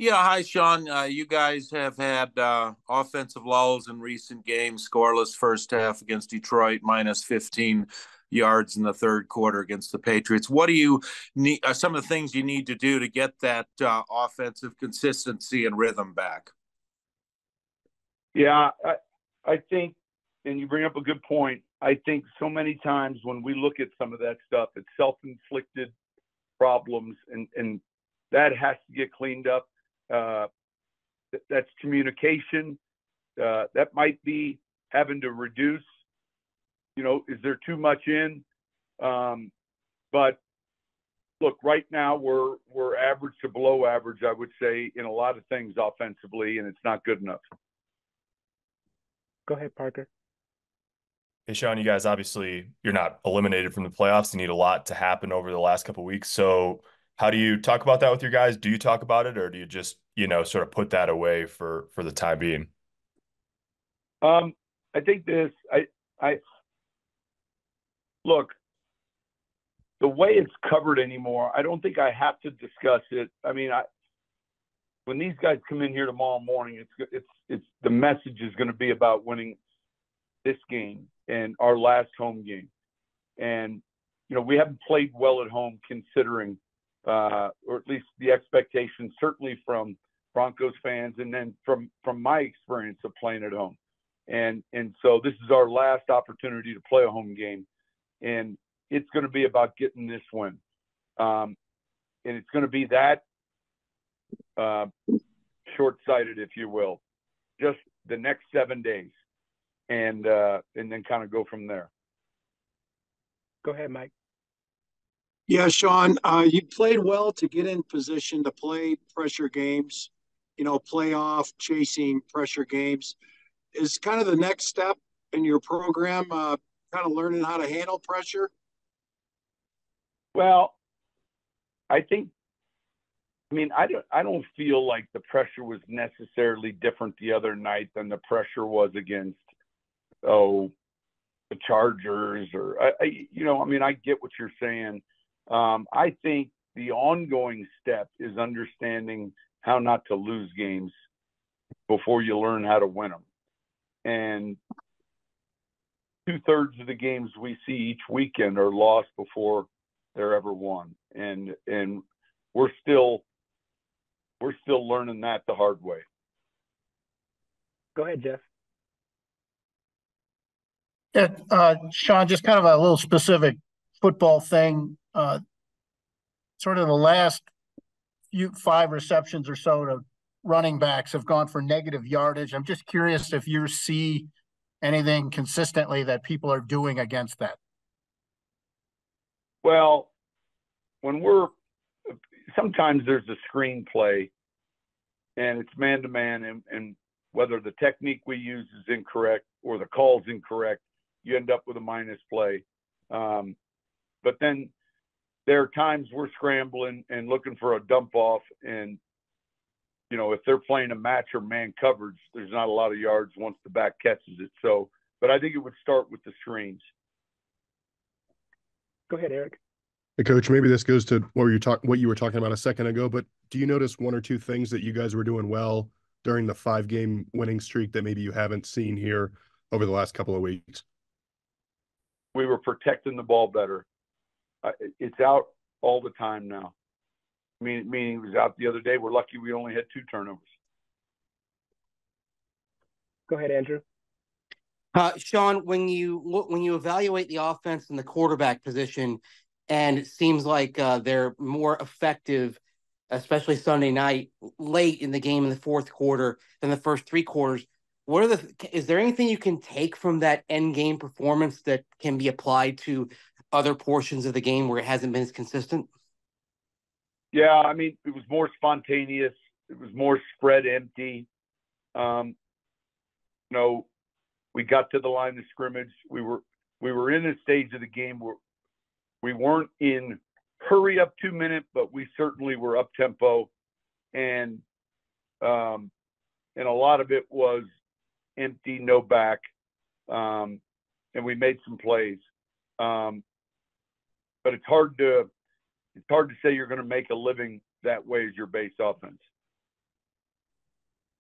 Yeah, hi, Sean. You guys have had offensive lulls in recent games, scoreless first half against Detroit, minus 15 yards in the third quarter against the Patriots. What do you need? Some of the things you need to do to get that offensive consistency and rhythm back? Yeah, I think, and you bring up a good point. I think so many times when we look at some of that stuff, it's self-inflicted problems, and that has to get cleaned up. Uh, that's communication. That might be having to reduce. Is there too much in? But look, right now we're average to below average, I would say, in a lot of things offensively, and it's not good enough. Go ahead, Parker. Hey, Sean, you guys, obviously you're not eliminated from the playoffs. You need a lot to happen over the last couple of weeks. So how do you talk about that with your guys? Do you talk about it, or do you just, sort of put that away for the time being? I think I look, the way it's covered anymore, I don't think I have to discuss it. I mean, when these guys come in here tomorrow morning, it's the message is going to be about winning this game and our last home game. And, we haven't played well at home considering, or at least the expectations, certainly from Broncos fans and then from my experience of playing at home. And so this is our last opportunity to play a home game. And it's going to be about getting this win. And it's going to be that short-sighted, if you will, just the next 7 days, and then kind of go from there. Go ahead, Mike. Yeah, Sean, you played well to get in position to play pressure games, playoff chasing pressure games. Is kind of the next step in your program kind of learning how to handle pressure? Well, I don't feel like the pressure was necessarily different the other night than the pressure was against, the Chargers I get what you're saying. I think the ongoing step is understanding how not to lose games before you learn how to win them. And 2/3 of the games we see each weekend are lost before they're ever won. And we're still learning that the hard way. Go ahead, Jeff. Yeah, Sean, just kind of a little specific football thing. Sort of the last 5 receptions or so to running backs have gone for negative yardage. I'm just curious if you see anything consistently that people are doing against that. Well, sometimes there's a screenplay and it's man-to-man, and whether the technique we use is incorrect or the call's incorrect, you end up with a minus play. But then there are times we're scrambling and looking for a dump off, and if they're playing a match or man coverage, there's not a lot of yards once the back catches it. So, but I think it would start with the screens. Go ahead, Eric. Hey, Coach, maybe this goes to what you were talking about a second ago, but do you notice 1 or 2 things that you guys were doing well during the 5-game winning streak that maybe you haven't seen here over the last couple of weeks? We were protecting the ball better. It's out all the time now. Meaning it was out the other day. We're lucky we only had 2 turnovers. Go ahead, Andrew. Sean, when you evaluate the offense and the quarterback position, and it seems like they're more effective, especially Sunday night, late in the game in the fourth quarter than the first 3 quarters. Is there anything you can take from that end game performance that can be applied to other portions of the game where it hasn't been as consistent? Yeah, it was more spontaneous. It was more spread empty. We got to the line of scrimmage. We were in a stage of the game where we weren't in hurry up 2-minute, but we certainly were up tempo, and a lot of it was empty, no back, and we made some plays. But it's hard to say you're going to make a living that way as your base offense.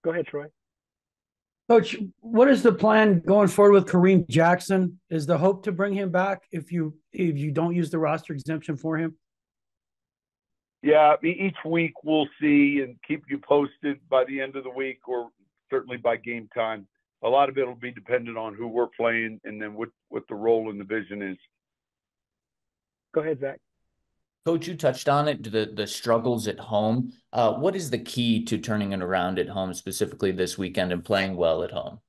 Go ahead, Troy. Coach, what is the plan going forward with Kareem Jackson? Is the hope to bring him back if you don't use the roster exemption for him? Yeah, each week we'll see and keep you posted by the end of the week or certainly by game time. A lot of it will be dependent on who we're playing and then what the role in the vision is. Go ahead, Zach. Coach, you touched on it, the struggles at home. What is the key to turning it around at home, specifically this weekend, and playing well at home?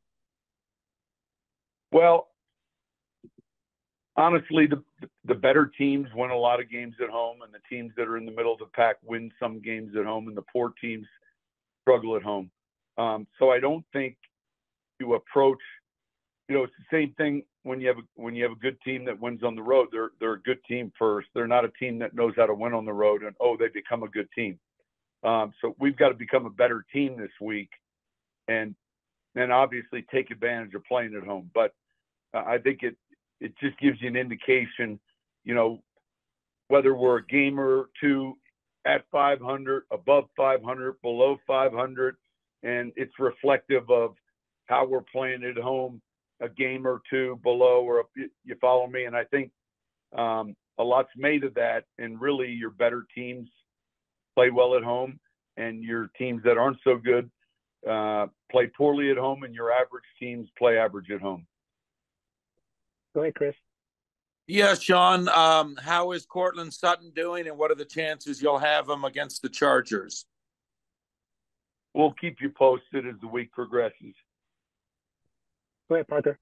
Well, honestly, the better teams win a lot of games at home, and the teams that are in the middle of the pack win some games at home, and the poor teams struggle at home. So I don't think you approach, it's the same thing when you have a good team that wins on the road. They're a good team first. They're not a team that knows how to win on the road and they become a good team. So we've got to become a better team this week, and obviously take advantage of playing at home. But I think it just gives you an indication, whether we're a game or two at 500, above 500, below 500, and it's reflective of how we're playing at home, a game or two below, or you follow me? And I think a lot's made of that, and really your better teams play well at home, and your teams that aren't so good play poorly at home, and your average teams play average at home. Go ahead, Chris. Yeah, Sean, how is Cortland Sutton doing, and what are the chances you'll have him against the Chargers? We'll keep you posted as the week progresses. Go ahead, Parker.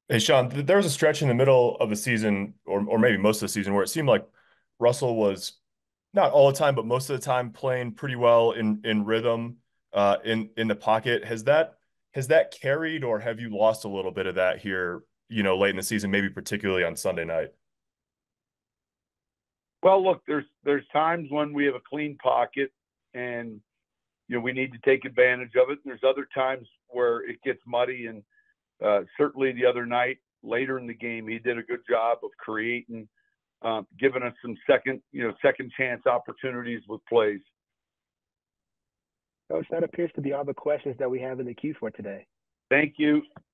Hey, Sean, there was a stretch in the middle of the season, or maybe most of the season, where it seemed like Russell was not all the time, but most of the time playing pretty well in rhythm, in the pocket. Has that carried, or have you lost a little bit of that here, late in the season, maybe particularly on Sunday night? Well, look, there's times when we have a clean pocket and we need to take advantage of it. And there's other times where it gets muddy, and certainly the other night, later in the game, he did a good job of creating, giving us some second chance opportunities with plays. Coach, that appears to be all the questions that we have in the queue for today. Thank you.